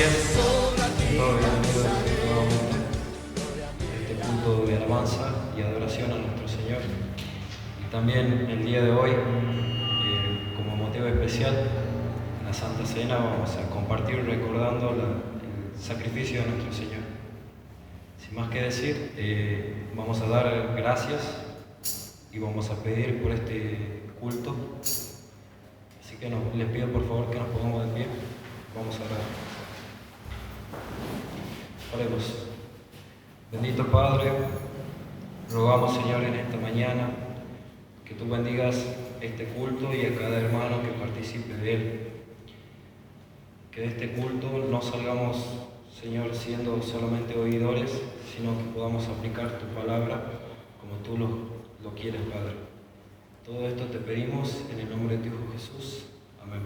días a todos, bienvenidos nuevamente a este culto de alabanza y adoración a nuestro Señor. Y también el día de hoy, como motivo especial, en la Santa Cena vamos a compartir recordando el sacrificio de nuestro Señor. Sin más que decir, vamos a dar gracias y vamos a pedir por este culto. Así que les pido por favor que nos pongamos de pie. Vamos a orar. Oremos. Bendito Padre, rogamos Señor en esta mañana que tú bendigas este culto y a cada hermano que participe de él. Que de este culto no salgamos, Señor, siendo solamente oidores, sino que podamos aplicar tu palabra como tú lo quieres, Padre. Todo esto te pedimos en el nombre de tu Hijo Jesús. Amén.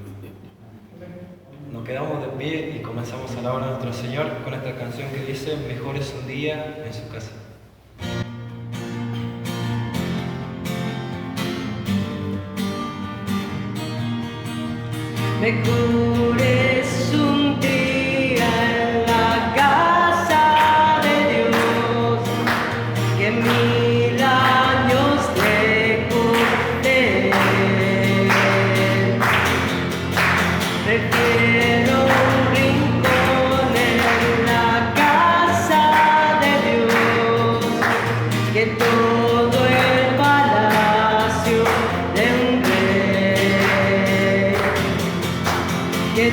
Nos quedamos de pie y comenzamos a alabar a nuestro Señor con esta canción que dice: mejor es un día en su casa. Mejor es un día en la casa de Dios que 1000 años lejos de Él. Prefiero un rincón en la casa de Dios que todo el palacio de un rey. Que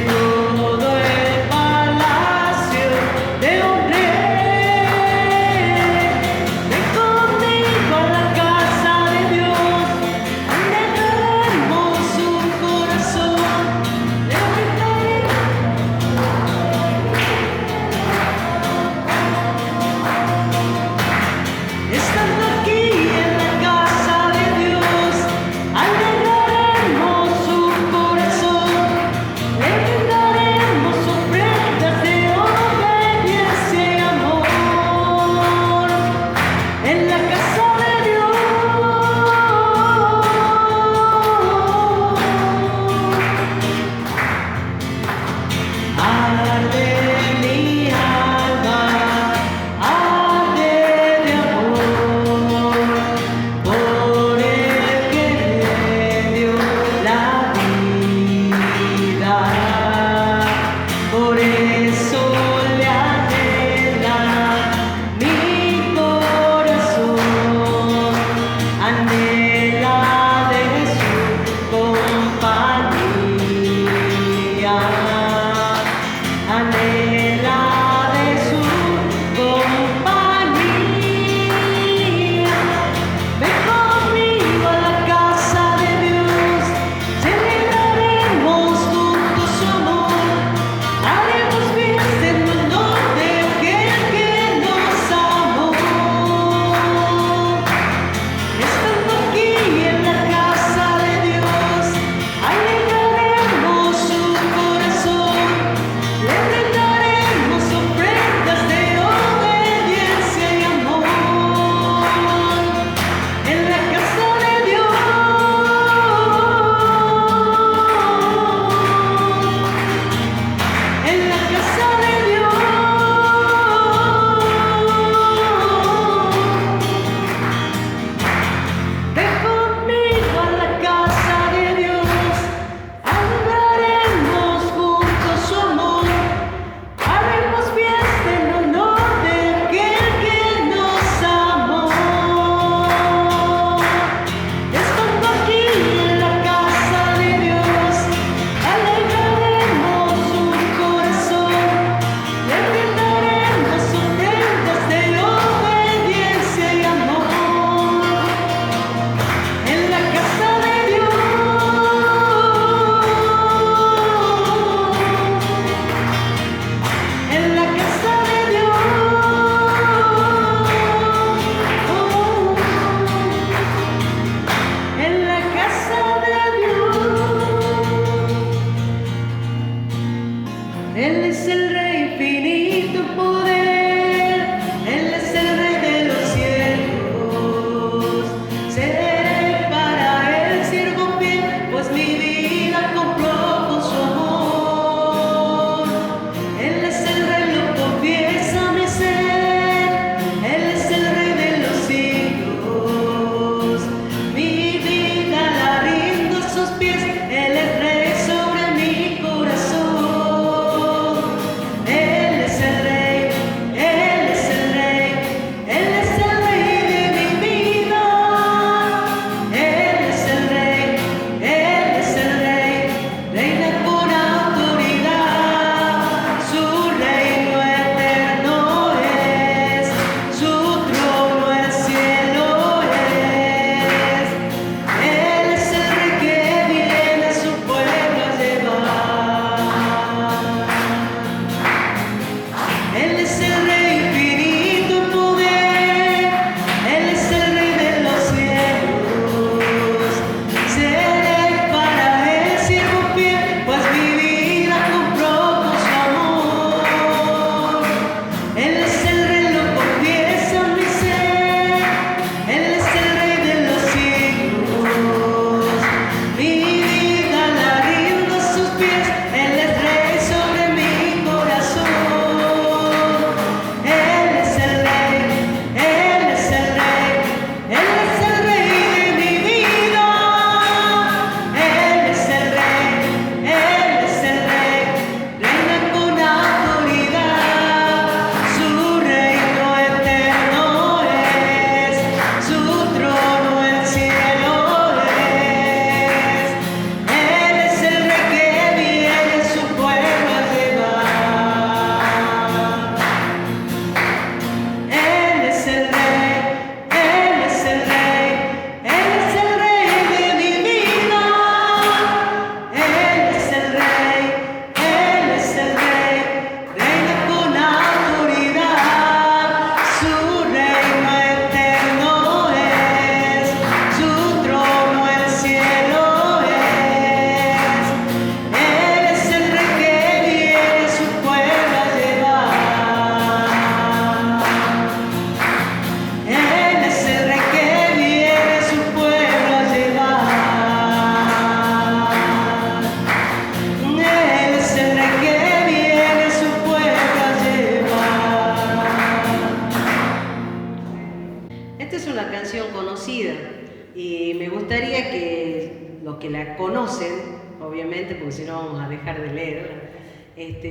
los que la conocen, obviamente, porque si no vamos a dejar de leerla,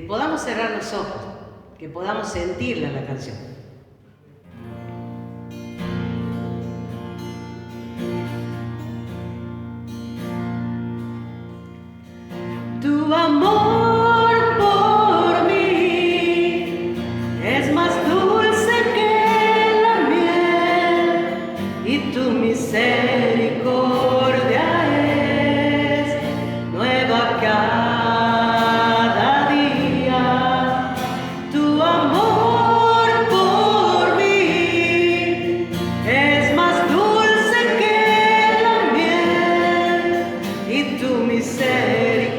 podamos cerrar los ojos, que podamos sentirla la canción. Tu amor por mí es más dulce que la miel y tu misericordia es nueva cada día. Tu amor por mí es más dulce que la miel y tu misericordia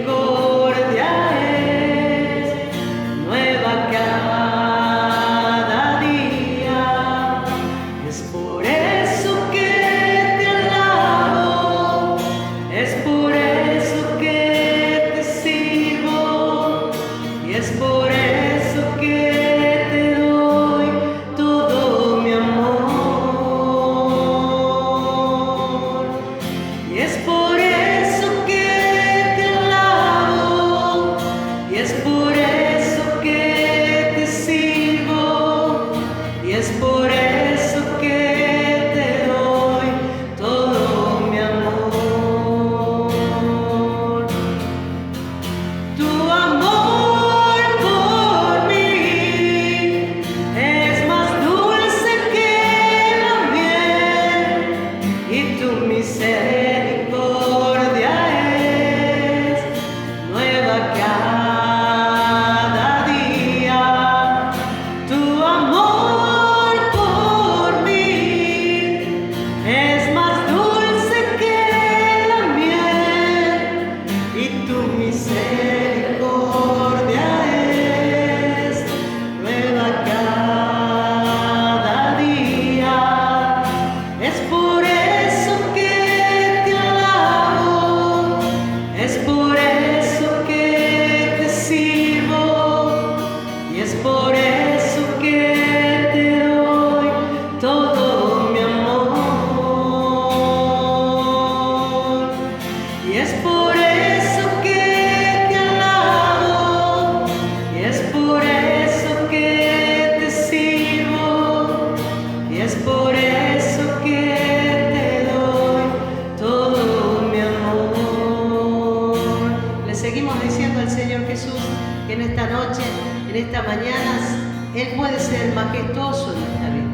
Él puede ser majestuoso en nuestra vida.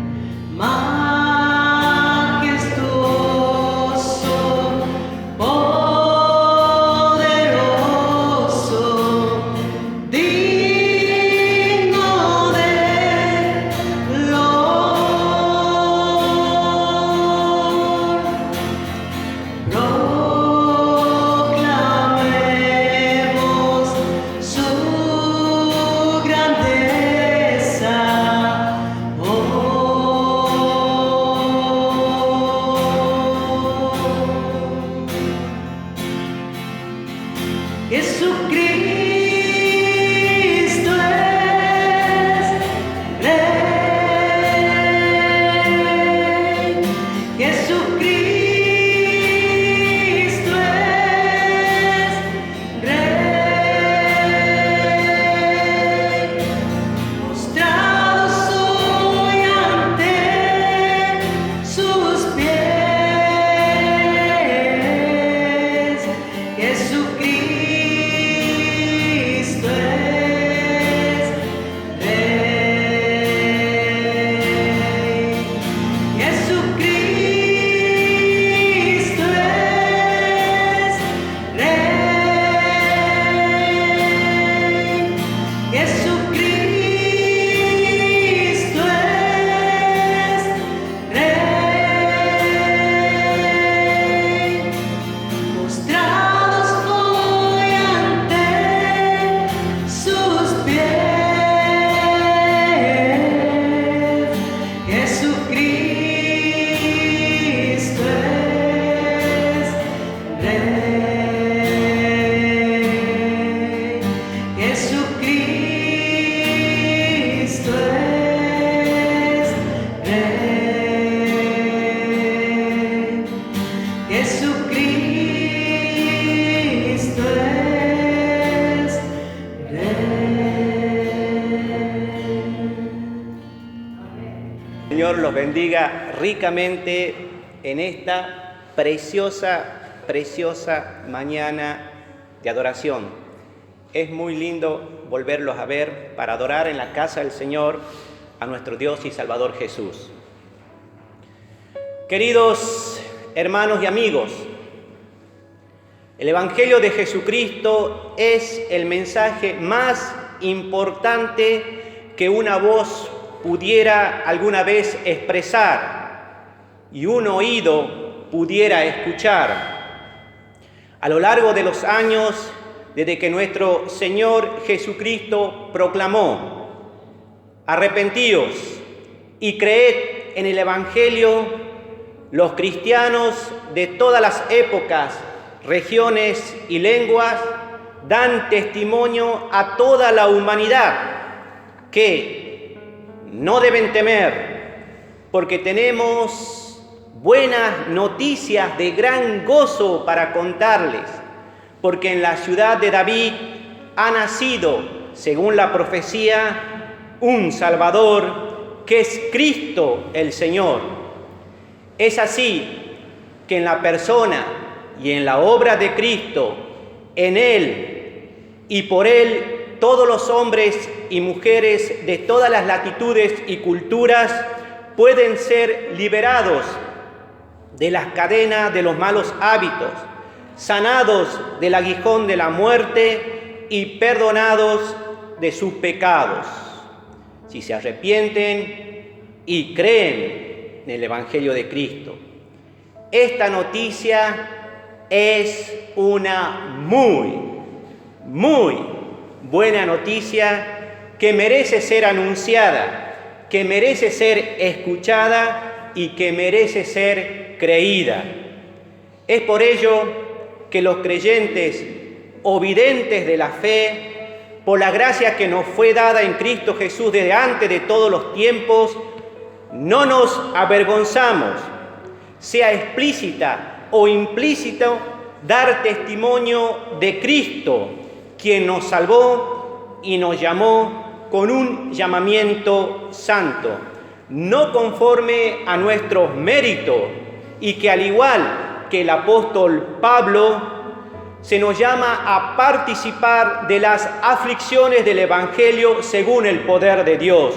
Majestuoso, poderoso, digno de loor. Proclamemos su grandeza. Oh, Señor los bendiga ricamente en esta preciosa mañana de adoración. Es muy lindo volverlos a ver para adorar en la casa del Señor a nuestro Dios y Salvador Jesús. Queridos hermanos y amigos, el Evangelio de Jesucristo es el mensaje más importante que una voz pudiera alguna vez expresar y un oído pudiera escuchar. A lo largo de los años, desde que nuestro Señor Jesucristo proclamó: arrepentíos y creed en el Evangelio, los cristianos de todas las épocas, regiones y lenguas dan testimonio a toda la humanidad que no deben temer, porque tenemos buenas noticias de gran gozo para contarles, porque en la ciudad de David ha nacido, según la profecía, un Salvador, que es Cristo el Señor. Es así que en la persona y en la obra de Cristo, en Él y por Él, todos los hombres y mujeres de todas las latitudes y culturas pueden ser liberados de las cadenas de los malos hábitos, sanados del aguijón de la muerte y perdonados de sus pecados, si se arrepienten y creen en el Evangelio de Cristo. Esta noticia es una muy buena noticia que merece ser anunciada, que merece ser escuchada y que merece ser creída. Es por ello que los creyentes o videntes de la fe, por la gracia que nos fue dada en Cristo Jesús desde antes de todos los tiempos, no nos avergonzamos, sea explícita o implícito, dar testimonio de Cristo, quien nos salvó y nos llamó con un llamamiento santo, no conforme a nuestros méritos, y que al igual que el apóstol Pablo, se nos llama a participar de las aflicciones del Evangelio según el poder de Dios.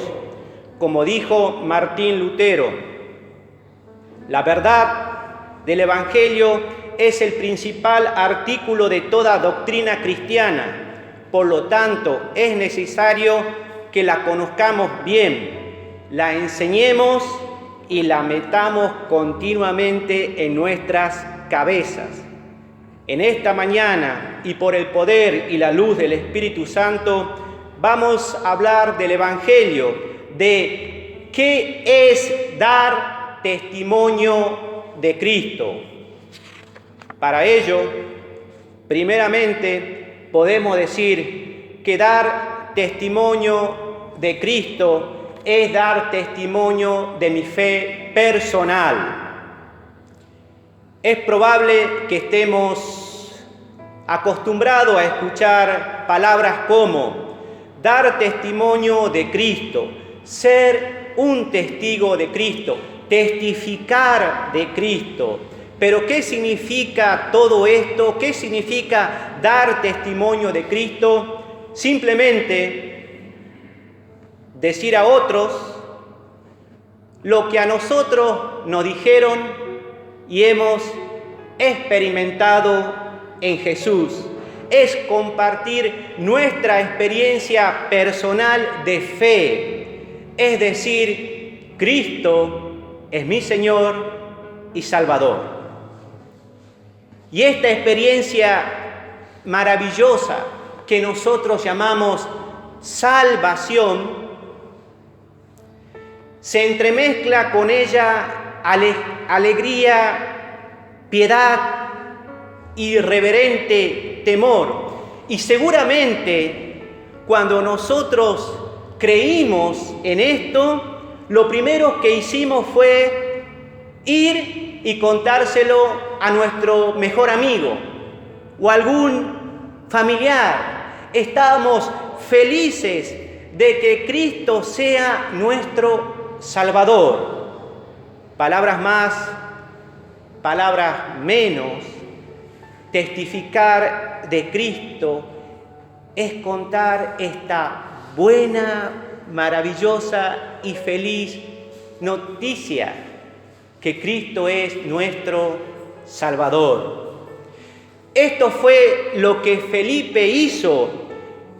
Como dijo Martín Lutero, la verdad del Evangelio es el principal artículo de toda doctrina cristiana. Por lo tanto, es necesario que la conozcamos bien, la enseñemos y la metamos continuamente en nuestras cabezas. En esta mañana, y por el poder y la luz del Espíritu Santo, vamos a hablar del Evangelio, de qué es dar testimonio de Cristo. Para ello, primeramente, podemos decir que dar testimonio de Cristo es dar testimonio de mi fe personal. Es probable que estemos acostumbrados a escuchar palabras como dar testimonio de Cristo, ser un testigo de Cristo, testificar de Cristo. Pero ¿qué significa todo esto? ¿Qué significa dar testimonio de Cristo? Simplemente decir a otros lo que a nosotros nos dijeron y hemos experimentado en Jesús. Es compartir nuestra experiencia personal de fe. Es decir, Cristo es mi Señor y Salvador. Y esta experiencia maravillosa que nosotros llamamos salvación, se entremezcla con ella alegría, piedad y reverente temor. Y seguramente cuando nosotros creímos en esto, lo primero que hicimos fue ir y contárselo a nuestro mejor amigo o algún familiar. Estamos felices de que Cristo sea nuestro Salvador. Palabras más, palabras menos. Testificar de Cristo es contar esta buena, maravillosa y feliz noticia que Cristo es nuestro Salvador. Esto fue lo que Felipe hizo,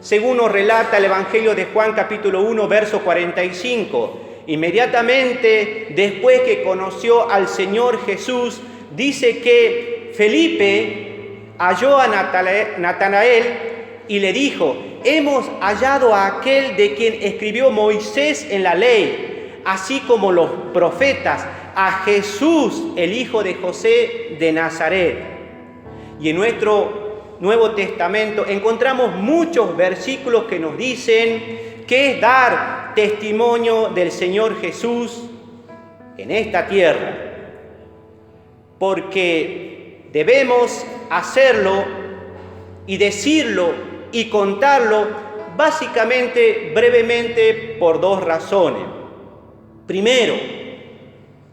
según nos relata el Evangelio de Juan capítulo 1, verso 45. Inmediatamente después que conoció al Señor Jesús, dice que Felipe halló a Natanael y le dijo: hemos hallado a aquel de quien escribió Moisés en la ley, así como los profetas, a Jesús, el hijo de José de Nazaret. Y en nuestro Nuevo Testamento encontramos muchos versículos que nos dicen que es dar testimonio del Señor Jesús en esta tierra, porque debemos hacerlo y decirlo y contarlo básicamente, brevemente, por dos razones. Primero,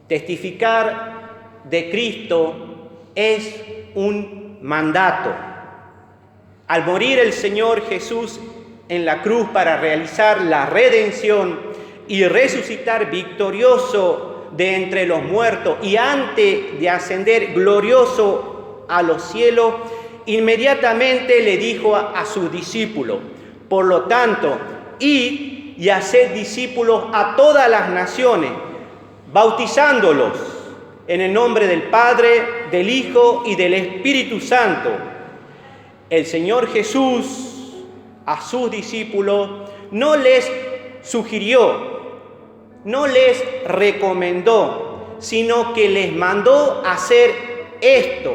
testificar de Cristo es un mandato. Al morir el Señor Jesús en la cruz para realizar la redención y resucitar victorioso de entre los muertos y antes de ascender glorioso a los cielos, inmediatamente le dijo a sus discípulos: por lo tanto, id y haced discípulos a todas las naciones, bautizándolos en el nombre del Padre, del Hijo y del Espíritu Santo. El Señor Jesús a sus discípulos no les sugirió, no les recomendó, sino que les mandó hacer esto.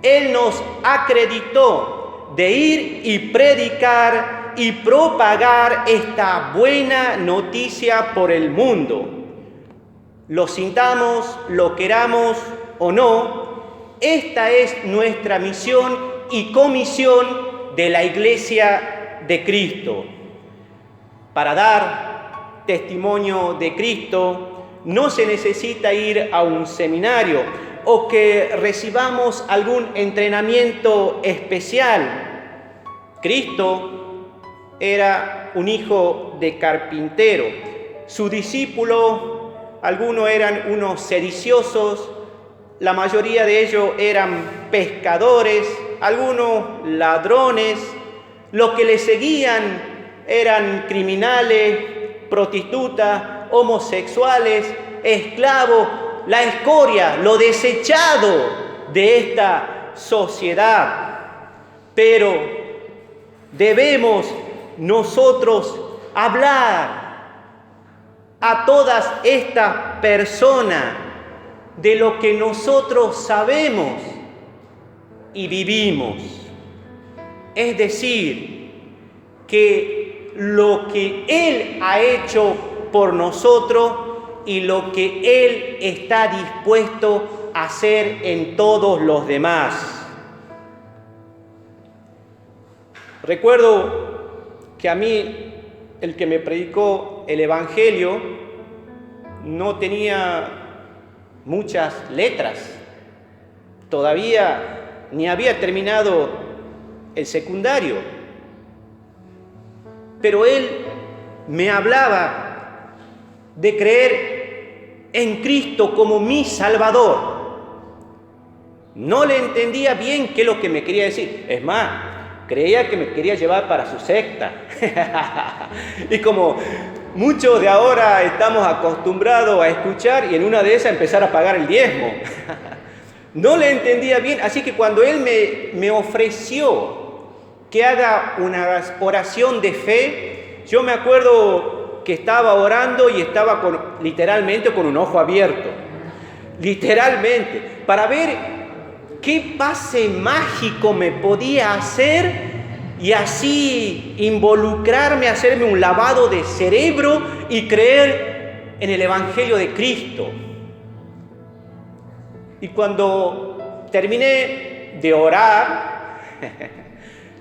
Él nos acreditó de ir y predicar y propagar esta buena noticia por el mundo. Lo sintamos, lo queramos o no, esta es nuestra misión y comisión de la Iglesia de Cristo. Para dar testimonio de Cristo no se necesita ir a un seminario o que recibamos algún entrenamiento especial. Cristo era un hijo de carpintero. Sus discípulos, algunos eran unos sediciosos, la mayoría de ellos eran pescadores, algunos ladrones. Los que le seguían eran criminales, prostitutas, homosexuales, esclavos, la escoria, lo desechado de esta sociedad. Pero debemos nosotros hablar a todas estas personas de lo que nosotros sabemos y vivimos. Es decir, que lo que Él ha hecho por nosotros y lo que Él está dispuesto a hacer en todos los demás. Recuerdo que a mí, el que me predicó el Evangelio, no tenía muchas letras. Todavía ni había terminado el secundario. Pero él me hablaba de creer en Cristo como mi Salvador. No le entendía bien qué es lo que me quería decir. Es más, creía que me quería llevar para su secta. Y como muchos de ahora estamos acostumbrados a escuchar y en una de esas empezar a pagar el diezmo. No le entendía bien, así que cuando él me ofreció que haga una oración de fe, yo me acuerdo que estaba orando y estaba literalmente con un ojo abierto. Literalmente, para ver qué pase mágico me podía hacer y así involucrarme, hacerme un lavado de cerebro y creer en el Evangelio de Cristo. Y cuando terminé de orar,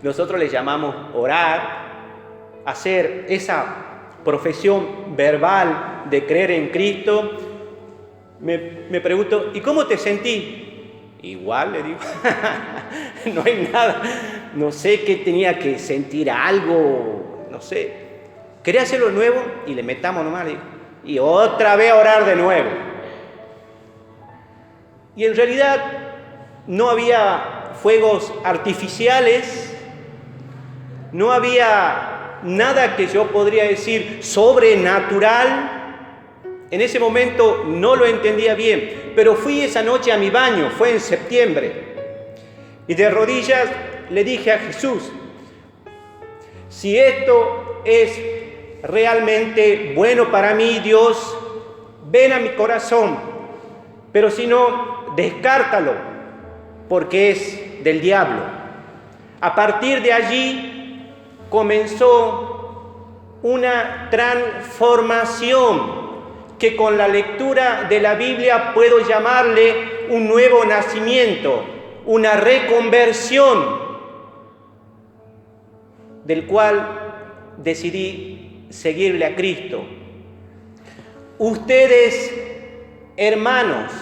nosotros le llamamos orar, hacer esa profesión verbal de creer en Cristo, me pregunto, ¿y cómo te sentí? Igual, le digo, no hay nada, no sé qué tenía que sentir algo, no sé. Quería hacerlo nuevo y le metamos nomás, le digo, y otra vez a orar de nuevo. Y en realidad no había fuegos artificiales, no había nada que yo podría decir sobrenatural. En ese momento no lo entendía bien, pero fui esa noche a mi baño, fue en septiembre, y de rodillas le dije a Jesús, si esto es realmente bueno para mí, Dios, ven a mi corazón, pero si no, descártalo, porque es del diablo. A partir de allí comenzó una transformación que con la lectura de la Biblia puedo llamarle un nuevo nacimiento, una reconversión, del cual decidí seguirle a Cristo. Ustedes, hermanos,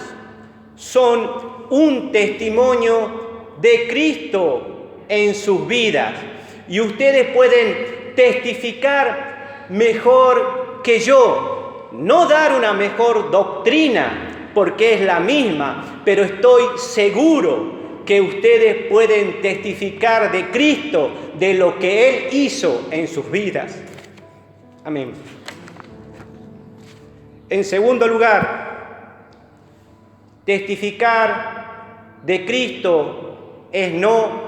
son un testimonio de Cristo en sus vidas y ustedes pueden testificar mejor que yo. No dar una mejor doctrina, porque es la misma, pero estoy seguro que ustedes pueden testificar de Cristo, de lo que Él hizo en sus vidas. Amén. En segundo lugar, testificar de Cristo es no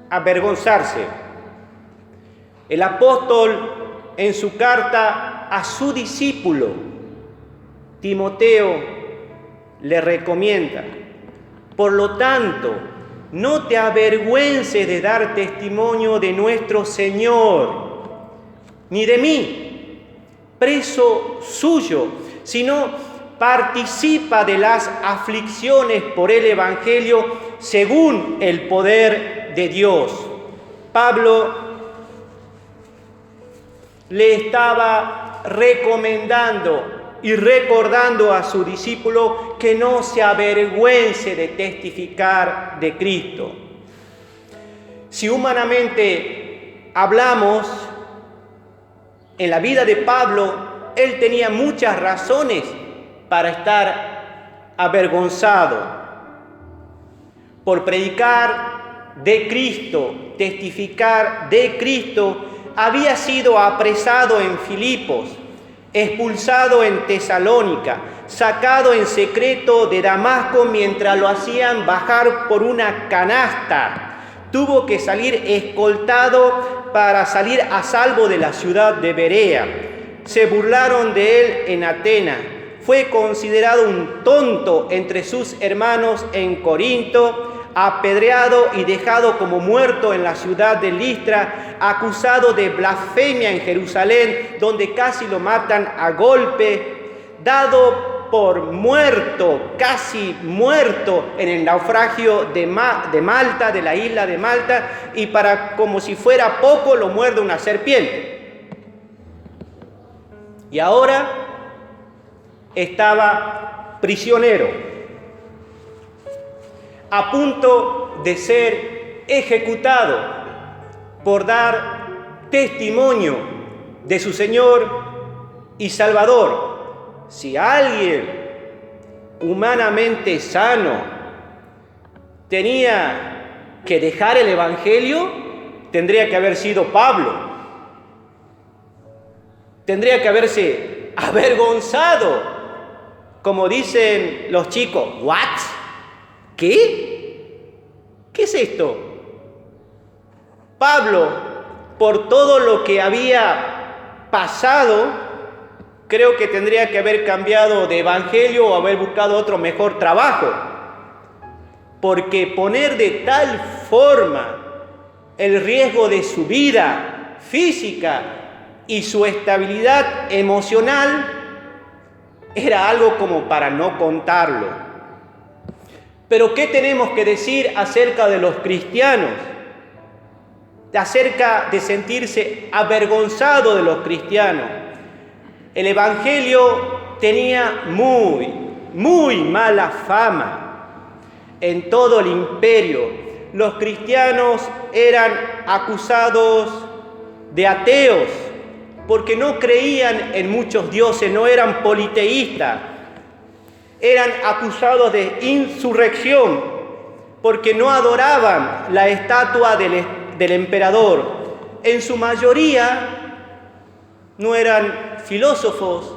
avergonzarse. El apóstol en su carta a su discípulo Timoteo le recomienda, por lo tanto, no te avergüences de dar testimonio de nuestro Señor, ni de mí, preso suyo, sino participa de las aflicciones por el Evangelio según el poder de Dios. Pablo le estaba recomendando y recordando a su discípulo que no se avergüence de testificar de Cristo. Si humanamente hablamos, en la vida de Pablo, él tenía muchas razones para estar avergonzado por predicar de Cristo, testificar de Cristo. Había sido apresado en Filipos, expulsado en Tesalónica, sacado en secreto de Damasco mientras lo hacían bajar por una canasta. Tuvo que salir escoltado para salir a salvo de la ciudad de Berea. Se burlaron de él en Atenas. Fue considerado un tonto entre sus hermanos en Corinto, apedreado y dejado como muerto en la ciudad de Listra, acusado de blasfemia en Jerusalén, donde casi lo matan a golpe, dado por muerto, casi muerto en el naufragio de Malta, de la isla de Malta, y para como si fuera poco lo muerde una serpiente. Y ahora estaba prisionero, a punto de ser ejecutado por dar testimonio de su Señor y Salvador. Si alguien humanamente sano tenía que dejar el Evangelio, tendría que haber sido Pablo. Tendría que haberse avergonzado, como dicen los chicos. ¿What? ¿Qué? ¿Qué es esto? Pablo, por todo lo que había pasado, creo que tendría que haber cambiado de evangelio o haber buscado otro mejor trabajo. Porque poner de tal forma el riesgo de su vida física y su estabilidad emocional era algo como para no contarlo. Pero ¿qué tenemos que decir acerca de los cristianos? acerca de sentirse avergonzado de los cristianos. El Evangelio tenía muy mala fama en todo el imperio. Los cristianos eran acusados de ateos porque no creían en muchos dioses, no eran politeístas. Eran acusados de insurrección porque no adoraban la estatua del emperador. En su mayoría no eran filósofos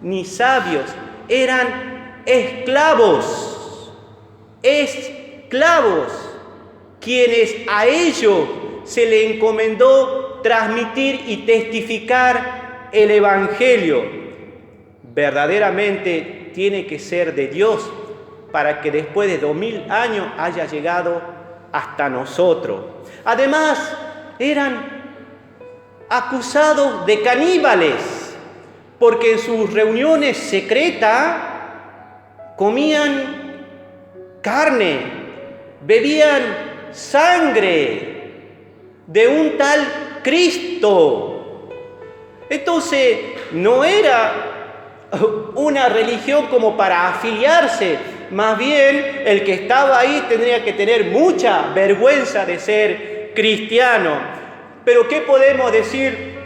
ni sabios, eran esclavos, quienes a ellos se le encomendó transmitir y testificar el Evangelio. Verdaderamente tiene que ser de Dios para que después de 2000 años haya llegado hasta nosotros. Además, eran acusados de caníbales, porque en sus reuniones secretas comían carne, bebían sangre de un tal Cristo. Entonces, no era una religión como para afiliarse, más bien el que estaba ahí tendría que tener mucha vergüenza de ser cristiano. Pero ¿qué podemos decir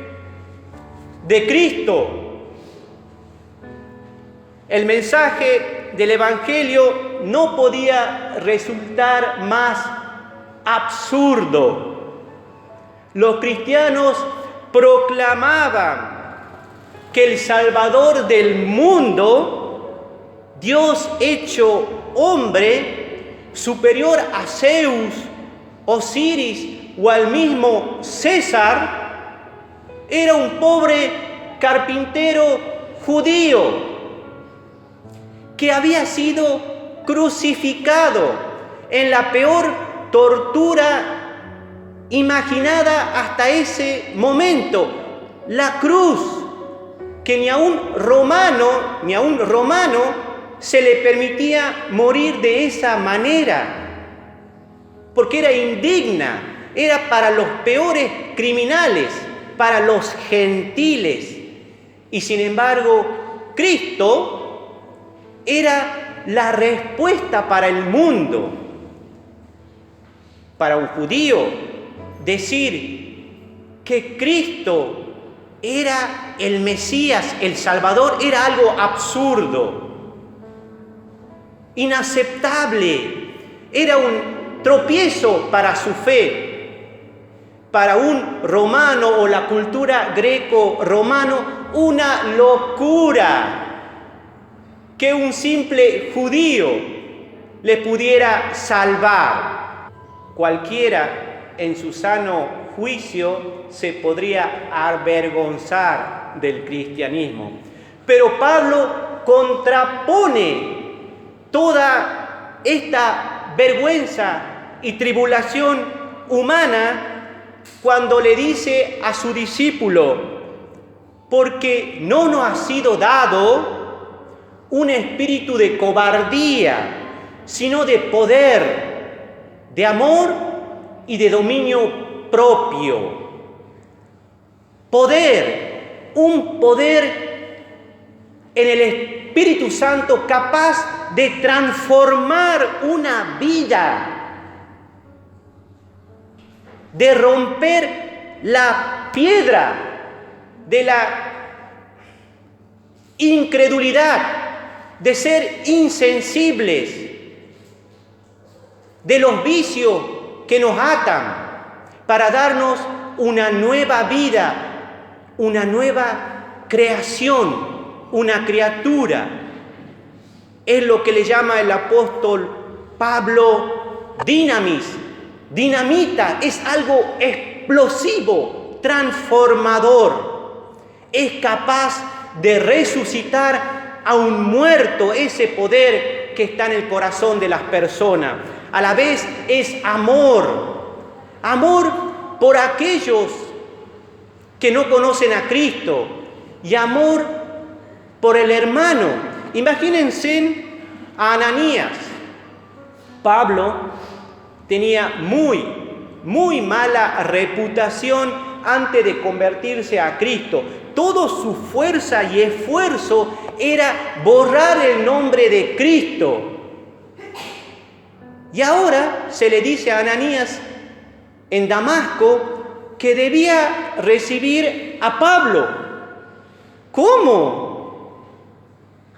de Cristo? El mensaje del Evangelio no podía resultar más absurdo. Los cristianos proclamaban que el Salvador del mundo, Dios hecho hombre, superior a Zeus, Osiris o al mismo César, era un pobre carpintero judío que había sido crucificado en la peor tortura imaginada hasta ese momento, la cruz, que ni a un romano se le permitía morir de esa manera, porque era indigna, era para los peores criminales, para los gentiles. Y sin embargo, Cristo era la respuesta para el mundo. Para un judío, decir que Cristo era el Mesías, el Salvador, era algo absurdo, inaceptable, era un tropiezo para su fe. Para un romano o la cultura greco-romano, una locura que un simple judío le pudiera salvar. Cualquiera en su sano juicio se podría avergonzar del cristianismo. Pero Pablo contrapone toda esta vergüenza y tribulación humana cuando le dice a su discípulo: porque no nos ha sido dado un espíritu de cobardía, sino de poder, de amor y de dominio propio. Un poder en el Espíritu Santo capaz de transformar una vida, de romper la piedra de la incredulidad, de ser insensibles, de los vicios que nos atan, para darnos una nueva vida, una nueva creación, una criatura. Es lo que le llama el apóstol Pablo dinamita, es algo explosivo, transformador. Es capaz de resucitar a un muerto, ese poder que está en el corazón de las personas. A la vez es amor por aquellos que no conocen a Cristo y amor por el hermano. Imagínense a Ananías. Pablo tenía muy muy mala reputación antes de convertirse a Cristo. Toda su fuerza y esfuerzo era borrar el nombre de Cristo. Y ahora se le dice a Ananías en Damasco que debía recibir a Pablo. ¿Cómo?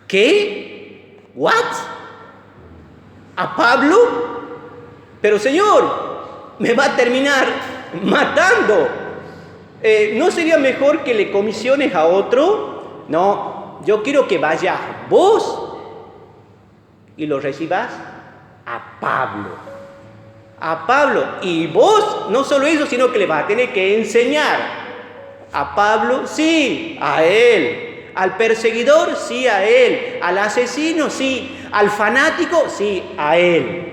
¿Qué? ¿What? ¿A Pablo? Pero Señor, me va a terminar matando. ¿No sería mejor que le comisiones a otro? No, yo quiero que vayas vos y lo recibas a Pablo. A Pablo. Y vos, no solo eso, sino que le vas a tener que enseñar. A Pablo, sí, a él. Al perseguidor, sí, a él. Al asesino, sí. Al fanático, sí, a él.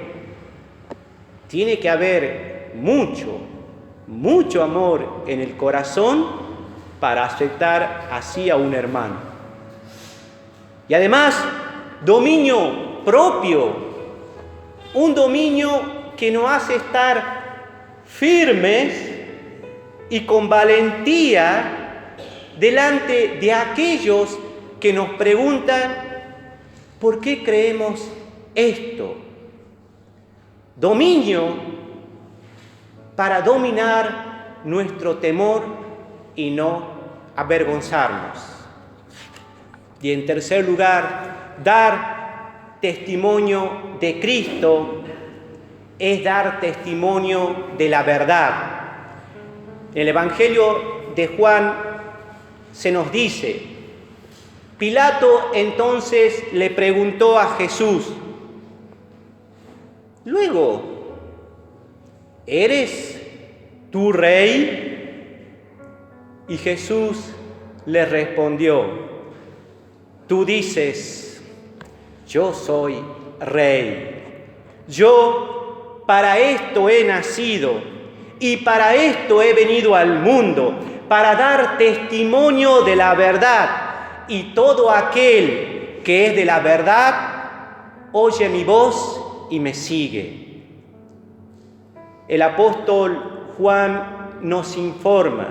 Tiene que haber mucho amor en el corazón para aceptar así a un hermano. Y además, dominio propio. Un dominio que nos hace estar firmes y con valentía delante de aquellos que nos preguntan ¿por qué creemos esto? Dominio para dominar nuestro temor y no avergonzarnos. Y en tercer lugar, dar testimonio de Cristo es dar testimonio de la verdad. En el Evangelio de Juan se nos dice, Pilato entonces le preguntó a Jesús, luego, ¿eres tú rey? Y Jesús le respondió, tú dices, yo soy rey. Yo para esto he nacido y para esto he venido al mundo, para dar testimonio de la verdad. Y todo aquel que es de la verdad, oye mi voz y me sigue. El apóstol Juan nos informa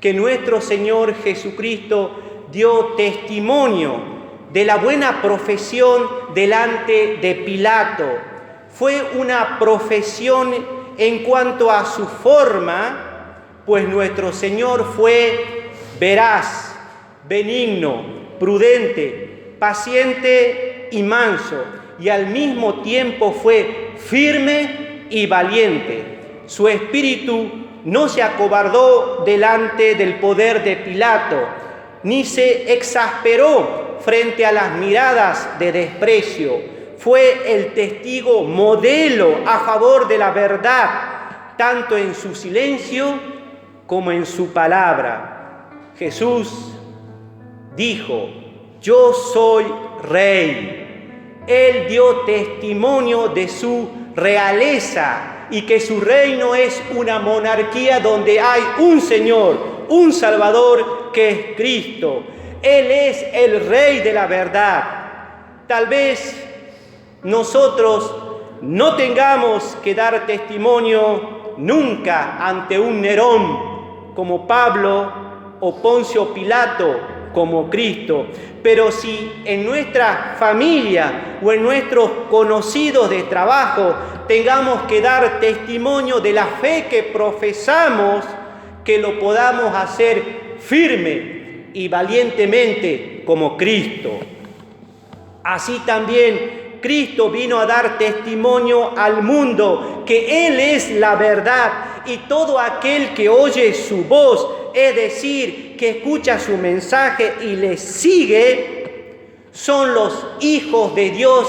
que nuestro Señor Jesucristo dio testimonio de la buena profesión delante de Pilato. Fue una profesión en cuanto a su forma, pues nuestro Señor fue veraz, benigno, prudente, paciente y manso, y al mismo tiempo fue firme y valiente. Su espíritu no se acobardó delante del poder de Pilato, ni se exasperó frente a las miradas de desprecio. Fue el testigo modelo a favor de la verdad, tanto en su silencio como en su palabra. Jesús dijo, yo soy rey. Él dio testimonio de su realeza y que su reino es una monarquía donde hay un Señor, un Salvador que es Cristo. Él es el Rey de la verdad. Tal vez nosotros no tengamos que dar testimonio nunca ante un Nerón como Pablo o Poncio Pilato como Cristo, pero si en nuestra familia o en nuestros conocidos de trabajo tengamos que dar testimonio de la fe que profesamos, que lo podamos hacer firme y valientemente como Cristo. Así también Cristo vino a dar testimonio al mundo que Él es la verdad, y todo aquel que oye su voz, es decir, que escucha su mensaje y le sigue, son los hijos de Dios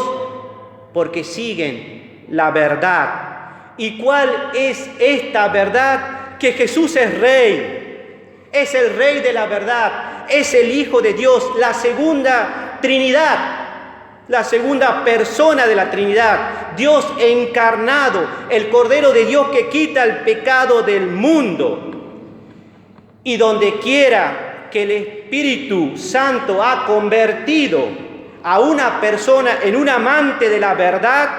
porque siguen la verdad. ¿Y cuál es esta verdad? Que Jesús es Rey, es el Rey de la verdad, es el Hijo de Dios, la segunda Trinidad. La segunda persona de la Trinidad, Dios encarnado, el Cordero de Dios que quita el pecado del mundo. Y donde quiera que el Espíritu Santo ha convertido a una persona en un amante de la verdad,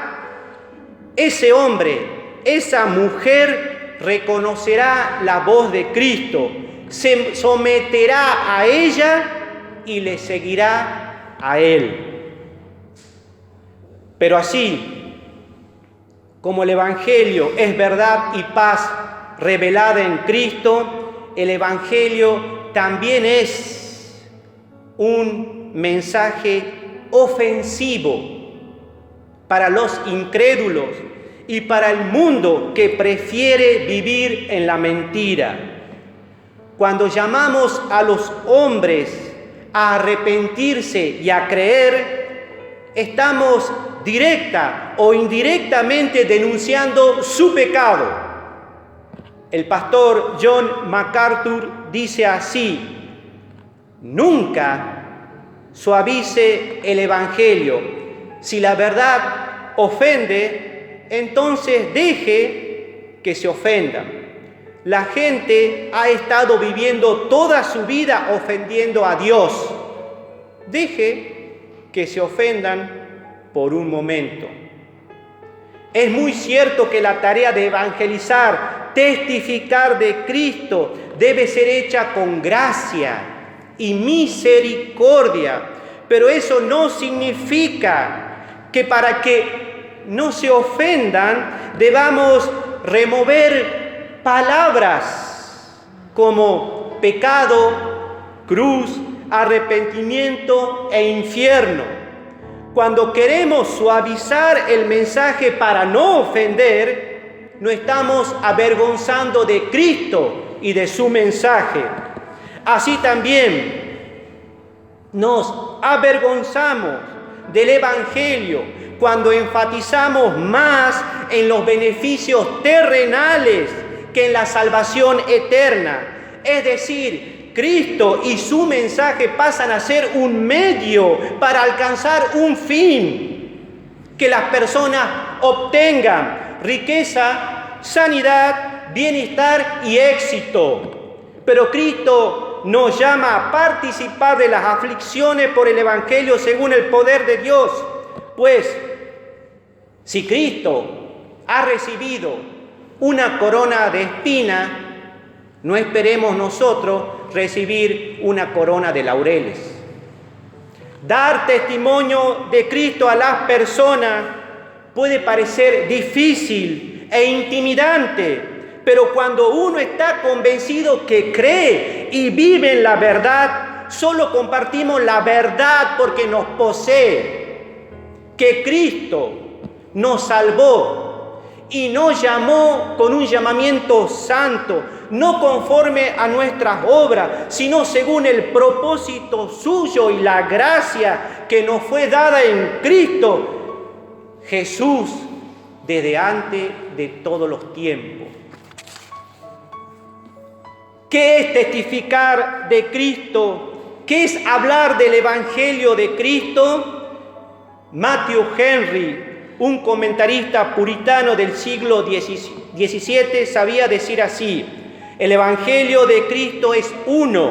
ese hombre, esa mujer reconocerá la voz de Cristo, se someterá a ella y le seguirá a Él. Pero así como el Evangelio es verdad y paz revelada en Cristo, el Evangelio también es un mensaje ofensivo para los incrédulos y para el mundo que prefiere vivir en la mentira. Cuando llamamos a los hombres a arrepentirse y a creer, estamos directa o indirectamente denunciando su pecado. El pastor John MacArthur dice así: nunca suavice el Evangelio. Si la verdad ofende, entonces deje que se ofenda. La gente ha estado viviendo toda su vida ofendiendo a Dios. Deje que se ofendan por un momento. Es muy cierto que la tarea de evangelizar, testificar de Cristo, debe ser hecha con gracia y misericordia, pero eso no significa que para que no se ofendan debamos remover palabras como pecado, cruz, arrepentimiento e infierno. Cuando queremos suavizar el mensaje para no ofender, no estamos avergonzando de Cristo y de su mensaje. Así también nos avergonzamos del Evangelio cuando enfatizamos más en los beneficios terrenales que en la salvación eterna. Es decir, Cristo y su mensaje pasan a ser un medio para alcanzar un fin, que las personas obtengan riqueza, sanidad, bienestar y éxito. Pero Cristo nos llama a participar de las aflicciones por el Evangelio según el poder de Dios. Pues, si Cristo ha recibido una corona de espina, no esperemos nosotros recibir una corona de laureles. Dar testimonio de Cristo a las personas puede parecer difícil e intimidante, pero cuando uno está convencido que cree y vive en la verdad, solo compartimos la verdad porque nos posee, que Cristo nos salvó y nos llamó con un llamamiento santo, no conforme a nuestras obras, sino según el propósito suyo y la gracia que nos fue dada en Cristo Jesús desde antes de todos los tiempos. ¿Qué es testificar de Cristo? ¿Qué es hablar del Evangelio de Cristo? Matthew Henry, un comentarista puritano del siglo XVII, sabía decir así: el Evangelio de Cristo es uno,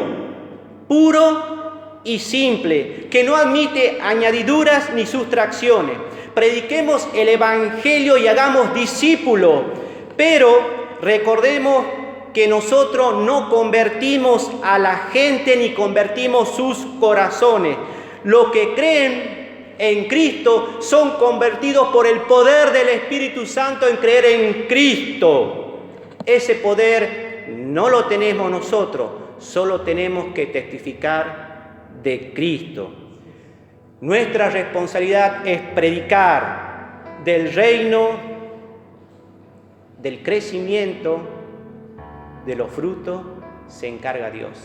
puro y simple, que no admite añadiduras ni sustracciones. Prediquemos el Evangelio y hagamos discípulos, pero recordemos que nosotros no convertimos a la gente ni convertimos sus corazones. Los que creen en Cristo son convertidos por el poder del Espíritu Santo en creer en Cristo. Ese poder no lo tenemos nosotros, solo tenemos que testificar de Cristo. Nuestra responsabilidad es predicar del reino, del crecimiento, de los frutos se encarga Dios.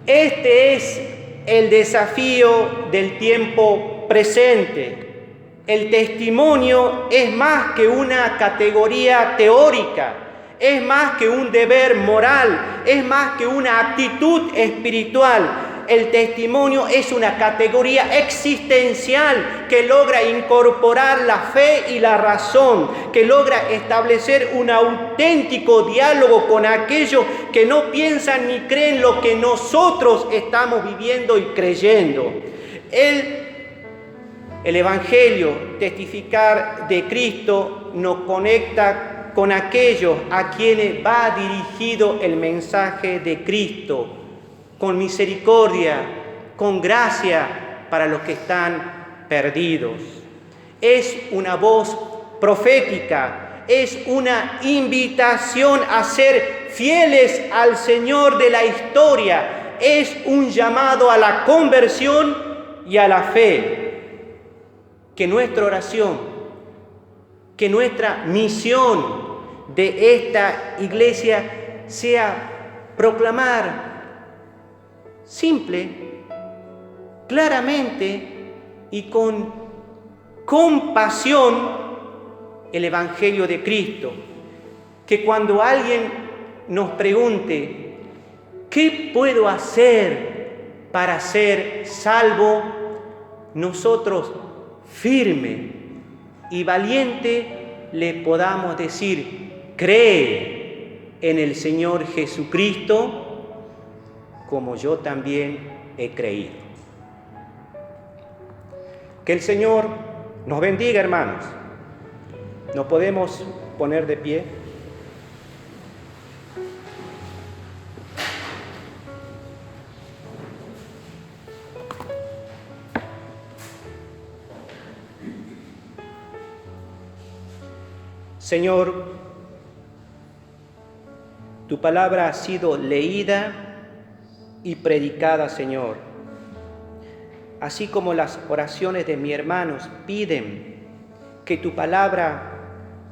Este es el desafío del tiempo presente. El testimonio es más que una categoría teórica, es más que un deber moral, es más que una actitud espiritual. El testimonio es una categoría existencial que logra incorporar la fe y la razón, que logra establecer un auténtico diálogo con aquellos que no piensan ni creen lo que nosotros estamos viviendo y creyendo. El Evangelio, testificar de Cristo, nos conecta con aquellos a quienes va dirigido el mensaje de Cristo, con misericordia, con gracia para los que están perdidos. Es una voz profética, es una invitación a ser fieles al Señor de la historia, es un llamado a la conversión y a la fe. Que nuestra oración, que nuestra misión de esta iglesia sea proclamar simple, claramente y con compasión el Evangelio de Cristo. Que cuando alguien nos pregunte, ¿qué puedo hacer para ser salvo? Nosotros, firme y valiente, le podamos decir, cree en el Señor Jesucristo, como yo también he creído. Que el Señor nos bendiga, hermanos. ¿Nos podemos poner de pie? Señor, tu palabra ha sido leída y predicada, Señor. Así como las oraciones de mis hermanos piden que tu palabra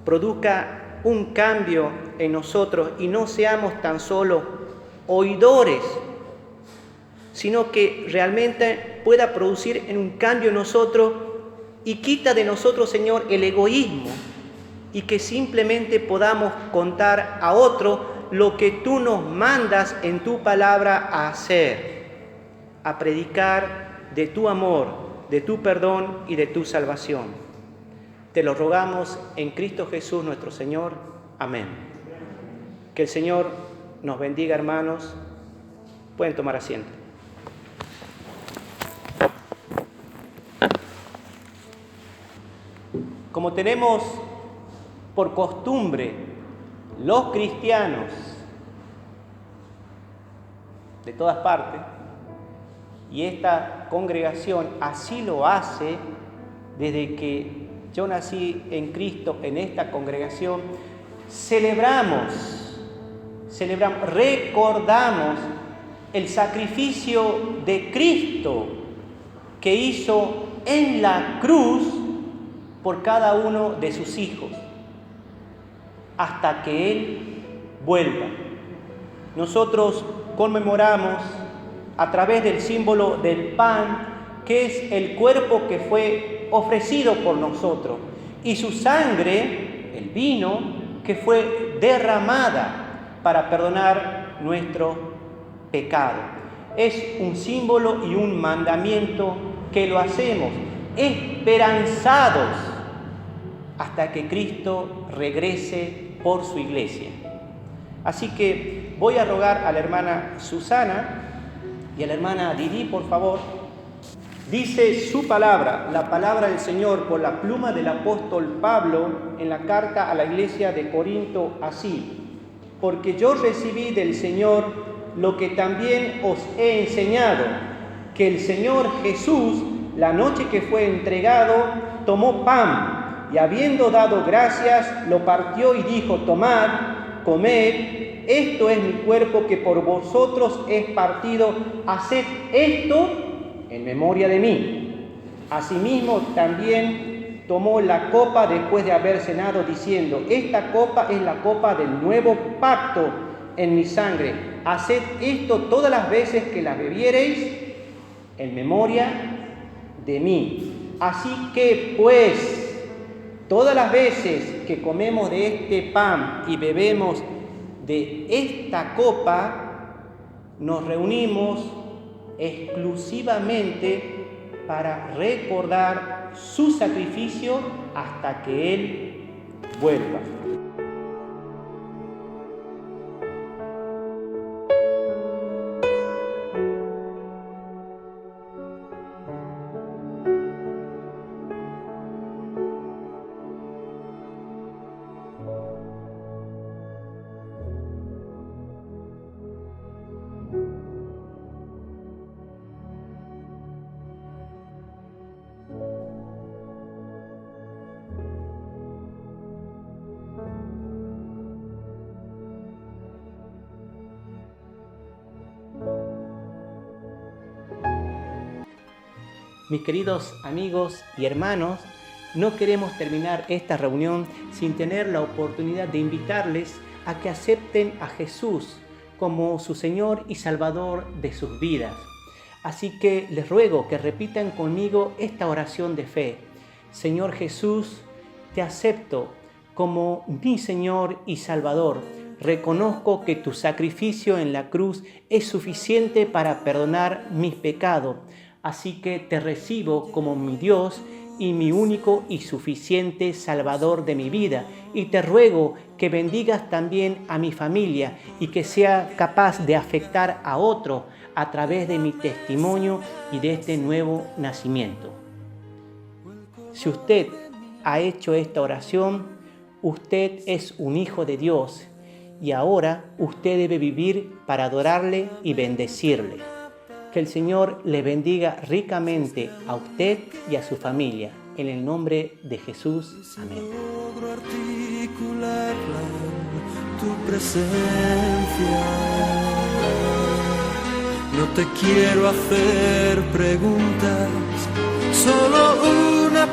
produzca un cambio en nosotros y no seamos tan solo oidores, sino que realmente pueda producir un cambio en nosotros y quita de nosotros, Señor, el egoísmo, y que simplemente podamos contar a otro lo que tú nos mandas en tu palabra a hacer, a predicar de tu amor, de tu perdón y de tu salvación. Te lo rogamos en Cristo Jesús nuestro Señor. Amén. Que el Señor nos bendiga, hermanos. Pueden tomar asiento. Como tenemos por costumbre los cristianos de todas partes, y esta congregación así lo hace desde que yo nací en Cristo, en esta congregación, celebramos, recordamos el sacrificio de Cristo que hizo en la cruz por cada uno de sus hijos, hasta que Él vuelva. Nosotros conmemoramos a través del símbolo del pan, que es el cuerpo que fue ofrecido por nosotros, y su sangre, el vino, que fue derramada para perdonar nuestro pecado. Es un símbolo y un mandamiento que lo hacemos esperanzados hasta que Cristo regrese por su iglesia. Así que voy a rogar a la hermana Susana y a la hermana Didi, por favor. Dice su palabra, la palabra del Señor, por la pluma del apóstol Pablo en la carta a la iglesia de Corinto, así: porque yo recibí del Señor lo que también os he enseñado, que el Señor Jesús, la noche que fue entregado, tomó pan, y habiendo dado gracias, lo partió y dijo: tomad, comed, esto es mi cuerpo que por vosotros es partido, haced esto en memoria de mí. Asimismo también tomó la copa después de haber cenado, diciendo: esta copa es la copa del nuevo pacto en mi sangre. Haced esto todas las veces que la bebiereis en memoria de mí. Así que pues, todas las veces que comemos de este pan y bebemos de esta copa, nos reunimos exclusivamente para recordar su sacrificio hasta que Él vuelva. Mis queridos amigos y hermanos, no queremos terminar esta reunión sin tener la oportunidad de invitarles a que acepten a Jesús como su Señor y Salvador de sus vidas. Así que les ruego que repitan conmigo esta oración de fe. Señor Jesús, te acepto como mi Señor y Salvador. Reconozco que tu sacrificio en la cruz es suficiente para perdonar mis pecados. Así que te recibo como mi Dios y mi único y suficiente Salvador de mi vida. Y te ruego que bendigas también a mi familia y que sea capaz de afectar a otro a través de mi testimonio y de este nuevo nacimiento. Si usted ha hecho esta oración, usted es un hijo de Dios y ahora usted debe vivir para adorarle y bendecirle. Que el Señor le bendiga ricamente a usted y a su familia. En el nombre de Jesús. Amén. Logro articularla en tu presencia. No te quiero hacer preguntas, solo una